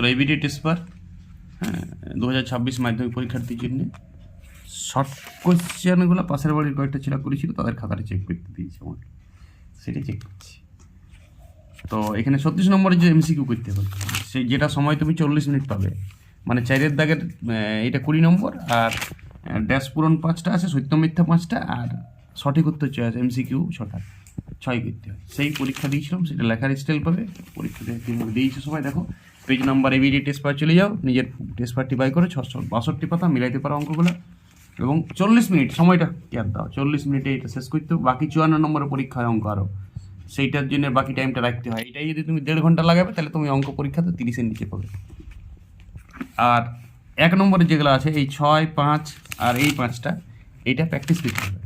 চলো ABD test paper, হ্যাঁ, 2026 মাধ্যমিক পরীক্ষার্থীর জন্য শর্ট কোয়েশ্চেনগুলো পাশের বাড়ির কয়েকটা ছেলে করেছিল, তাদের খাতাটা চেক করতে দিয়েছে আমার, সেটাই চেক করছি। তো এখানে 36 নম্বরের যে এমসিকিউ করতে হবে, সেই যেটা সময় তুমি 40 মিনিট পাবে, মানে 4-এর দাগের এটা 20 নম্বর, আর ড্যাশ পূরণ 5টা আছে, সত্য মিথ্যা 5টা, আর সঠিক উত্তর আছে এমসিকিউ 6টা, 6 করতে হয়। সেই পরীক্ষা দিয়েছিলাম, সেটা লেখার স্টাইল পাবে, পরীক্ষা দিয়েছে সবাই। দেখো page number ABD test paper চলে যাও, নিজের টেস্ট পেপারটি বাই করে 662 পাতা মিলাইতে পারো অঙ্কগুলো, এবং 40 মিনিট সময়টা কেয়ার দাও, 40 মিনিটে এটা শেষ করতে হবে। বাকি 54 নম্বরের পরীক্ষা হয় অঙ্ক আরও, সেইটার জন্য বাকি টাইমটা রাখতে হয়। এটাই যদি তুমি 1.5 ঘন্টা লাগাবে, তাহলে তুমি অঙ্ক পরীক্ষাতে 30-এর নিচে পাবে। আর 1 নম্বরে যেগুলো আছে, এই 6, 5 আর এই 5টা, এইটা প্র্যাকটিস করতে হবে,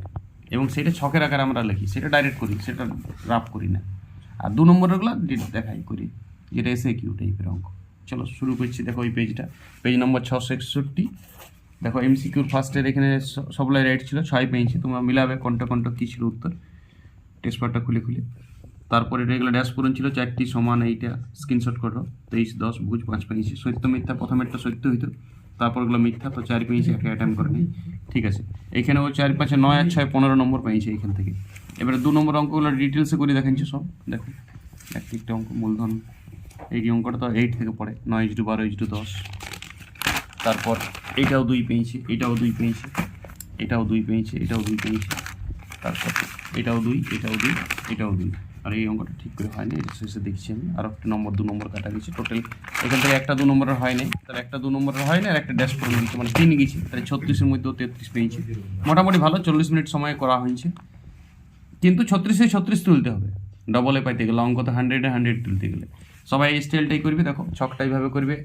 এবং সেটা ছকের আকারে আমরা লিখি, সেটা ডাইরেক্ট করি, সেটা রাফ করি না। আর 2 নম্বরেরগুলো দেখাই করি, যেটা এসে কিউ টাইপের অঙ্ক। চলো শুরু করছি। দেখো এই পেজটা, পেজ নম্বর 661। দেখো এমসিকিউর ফার্স্টের এখানে সবলাই রাইট ছিল, 6 পেয়েছি, তোমরা মিলাবে কোনটা কোনটা কী ছিল উত্তর, টেস্ট পেপারটা খুলে খুলে। তারপরে এগুলো ড্যাশ পূরণ ছিল 4টি সমান, এইটা স্ক্রিনশট করো, 23, 10, ভুজ 5 পেয়েছি। সত্য মিথ্যা, প্রথমেরটা সত্য হইতো, তারপরগুলো মিথ্যা, তো 4 পেয়েছি, একটা অ্যাটেম্প করে নিই, ঠিক আছে। এইখানেও 4, 5, 9 আর 6, 15 নম্বর পেয়েছি এইখান থেকে। এবারে 2 নম্বর অঙ্কগুলো ডিটেলসে করে দেখাচ্ছি সব। দেখো একটা অঙ্ক, মূলধন, এই অঙ্কটা তো 8 থেকে পড়ে, 9:12:10। তারপর এইটাও 2 পেয়েছি, এটাও 2 পেয়েছি, এটাও 2 পেয়েছি, এটাও 2 পেয়েছি, তারপর এটাও 2, এটাও 2, এটাও 2। আর এই অঙ্কটা ঠিক করে হয়নি, এটা শেষে দেখছি আমি, আর একটা নম্বর 2 নম্বর কাটা গেছে। টোটাল এখান থেকে একটা 2 নম্বরের হয়নি, তাহলে একটা 2 নম্বরের হয়নি, আর একটা ড্যাশ করে গেছে, মানে 3 গেছি, তাহলে 36-এর মধ্যেও 33 পেয়েছি। মোটামুটি ভালো, 40 মিনিট সময় করা হয়েছে, কিন্তু 36-এ 36 তুলতে হবে, ডবলে পাইতে গেলে। অঙ্ক তো 100-এ 100 তুলতে গেলে সবাই এই স্টাইলটাই করবে। দেখো ছকটা এইভাবে করবে,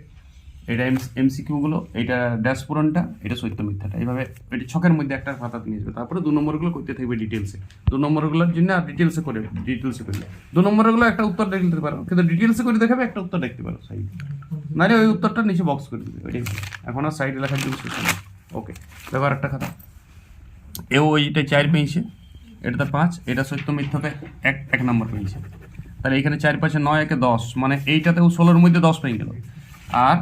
এটা এমসিকিউগুলো, এটা ড্যাশ পূরণটা, এটা সত্য মিথ্যাটা, এইভাবে এটা ছকের মধ্যে একটা পাতা নিয়ে যাবে। তারপরে 2 নম্বরগুলো করতে থাকবে ডিটেলসে, 2 নম্বরগুলোর জন্য আর ডিটেলসে করবে, ডিটেলসে করলে 2 নম্বরগুলো একটা উত্তর দেখতে পারো, কিন্তু ডিটেলসে করে দেখাবে, একটা উত্তর দেখতে পারো সাইডে, নাহলে ওই উত্তরটা নিচে বক্স করে দেবে, ওইটাই এখন আর সাইডে লেখার জন্য শেষ হবে। ওকে, দেখো আর একটা খাতা, এও ওইটা 4 পেয়েছে, এটাতে 5, এটা সত্য মিথ্যাতে 1 নম্বর পেয়েছে, তাহলে এইখানে 4, 5, 9, 1, 10, মানে এইটাতেও 16-এর মধ্যে 10 পেয়ে গেল। আর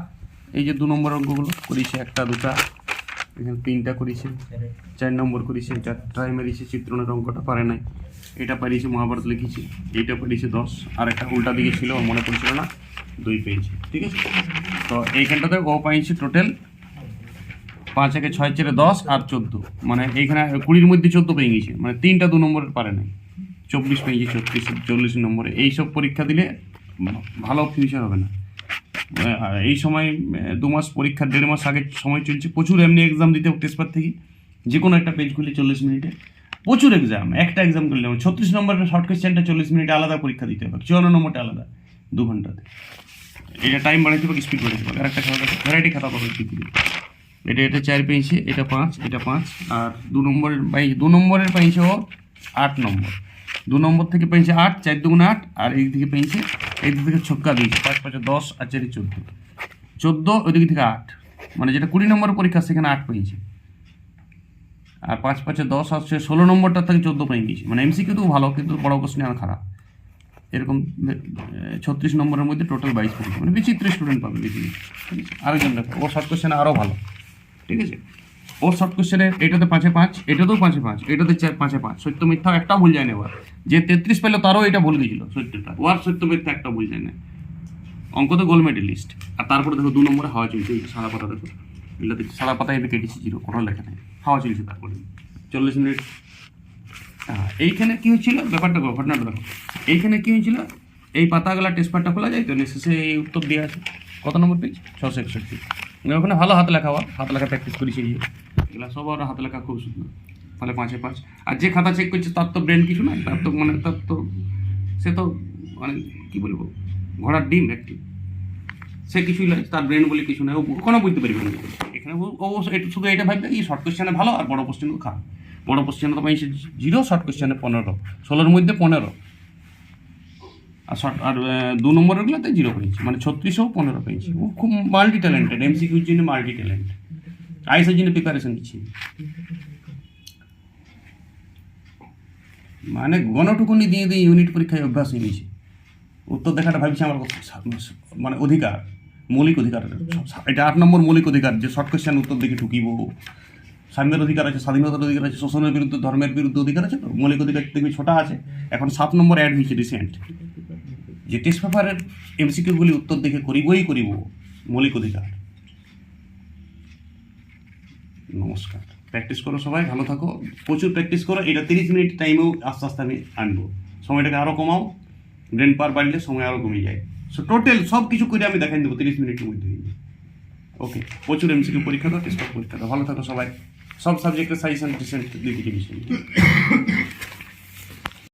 এই যে 2 নম্বর অঙ্কগুলো করেছে, 1টা 2টা, এখানে 3টা করেছে, 4 নম্বর করেছে, 4টায় মেরেছে, চিত্রণের অঙ্কটা পারে নাই, এটা পারিয়েছে, মহাভারত লিখেছি, এইটা পারিয়েছে 10, আর একটা উল্টা দিকে ছিল, মনে পড়ছিল না, 2 পেয়েছে, ঠিক আছে। তো এইখানটাতে ও পাইছে টোটাল 5, 1, 6, 4, 10 আর 14, মানে এইখানে 20-এর মধ্যে 14 পেয়ে গেছে, মানে 3টা 2 নম্বরের পারে নাই, 24 পেয়েছে, 40 নম্বরে। এইসব পরীক্ষা দিলে ভালো ফিউচার হবে না। এই সময় 2 মাস পরীক্ষা, 1.5 মাস আগে সময় চলছে, প্রচুর এমনি এক্সাম দিতে টেস্ট পেপার থেকে, যে কোনো একটা পেজ খুলে 40 মিনিটে প্রচুর এক্সাম, একটা এক্সাম করলে 36 নম্বরের শর্ট কোয়েশ্চেনটা 40 মিনিটে আলাদা পরীক্ষা দিতে হবে, 54 নম্বরটা আলাদা 2 ঘন্টাতে। এটা টাইম বাড়াইতে হবে, স্পিড বাড়াইতে হবে। আর একটা খাতা, ভ্যারাইটি খাতা পাবে পৃথিবী। এটা 4 পেয়েছে, এটা 5, এটা 5, আর 2 নম্বরের পেয়েছে ও 8 নম্বর, 2 নম্বর থেকে পেয়েছে 8, 4 2 8, আর এই দিকে পেয়েছে, এই দিক থেকে ছক্কা দিয়েছে, 5, 5, 10 আর 4, 14, ওই দিক থেকে 8, মানে যেটা 20 নম্বরের পরীক্ষা সেখানে 8 পেয়েছে, আর 5, 5, 10 আসছে 16 নম্বরটার থেকে 14 পেয়ে গেছে। মানে এমসিকিউ তো ভালো, কিন্তু বড় কোশ্চেন আর খারাপ। এরকম 36 নম্বরের মধ্যে টোটাল 22 পেয়েছে, মানে বিচিত্র স্টুডেন্ট পাবে পৃথিবী। আরেকজন দেখো, ও শর্ট কোশ্চেনে আরও ভালো, ঠিক আছে। ওর শর্ট কোশ্চেনে এটাতে 5-এ 5, এটাতেও 5-এ 5, এটাতে 5-এ 5, সত্য মিথ্যা একটা ভুল যায় না। এবার যে 33 পেলো তারও এটা ভুল গেছিল, সত্যটা, ওর সত্য মিথ্যা একটা ভুল যায় না, অঙ্ক তো গোল্ড মেডেলিস্ট। আর তারপরে দেখো 2 নম্বরে হাওয়া চলছে, এই সাদা পাতা দেখো, এগুলোতে সাদা পাতা এতে কেটেছি 0, কোনো লেখা নেই, হাওয়া চলছে। তারপরে 40 মিনিট। এইখানে কী হয়েছিল, ঘটনাটা দেখো, এইখানে কী হয়েছিল, এই পাতাগুলা টেস্ট পেপারটা খোলা যায় তো, শেষে এই উত্তর দেওয়া আছে, কত নম্বর পেজ, 661। ওখানে ভালো হাত লেখা, হাত লেখা প্র্যাকটিস করেছি, এগুলো সবার হাত লেখা খুব সুন্দর, ফলে 5-এ 5। আর যে খাতা চেক করছে তার তো ব্রেন কিছু নাই, তার তো সে তো মানে কী বলবো, ঘোড়ার ডিম একটি, সে কিছুই লাগে, তার ব্রেন বলে কিছু নাই, ও কোনো বুঝতে পারবে না। এখানে ও শুধু এটা ভাববে এই শর্ট কোশ্চেনে ভালো, আর বড় কোশ্চেনও খারাপ। বড় কোশ্চেনে তো পাইছে 0, শর্ট কোশ্চেনে 15, 16-এর মধ্যে 15, আর 2 নম্বরগুলোতে 0 পেয়েছি, মানে 36-ও 15 পেয়েছি। ও খুব মাল্টি ট্যালেন্টেড, এমসিকিউর জন্য মাল্টি ট্যালেন্ট, আইসের জন্য প্রিপারেশন নিচ্ছি, মানে গণটুকুনি দিয়ে ইউনিট পরীক্ষায় অভ্যাস হয়ে গেছে। উত্তর দেখাটা ভাবছি আমার মানে অধিকার, মৌলিক অধিকার, এটা 8 নম্বর মৌলিক অধিকার, যে শর্ট কোয়েশ্চেন উত্তর দেখে ঠুকিব। সাম্যের অধিকার আছে, স্বাধীনতার অধিকার আছে, শোষণের বিরুদ্ধে, ধর্মের বিরুদ্ধে অধিকার আছে। তো মৌলিক অধিকার দেখবি ছোটা আছে। এখন 7 নম্বর অ্যাড হয়েছে রিসেন্ট, যে টেস্ট পেপারের এমসিকিউগুলি উত্তর দেখে করিব মৌলিক অধিকার। নমস্কার, প্র্যাকটিস করো সবাই, ভালো থাকো, প্রচুর প্র্যাকটিস করো। এটা 30 মিনিট টাইমেও আস্তে আস্তে আমি আনবো, সময়টাকে আরও কমাও। ব্রেন পাওয়ার বাড়লে সময় আরও কমে যায়। সো টোটাল সব কিছু করে আমি দেখাই দেবো 30 মিনিটের মধ্যে। ওকে, প্রচুর এমসিকিউ পরীক্ষা দাও, টেস্ট পরীক্ষা দাও, ভালো থাকো সবাই। সব সাবজেক্টের সাজেশন রিসেন্ট দিয়ে দিচ্ছি।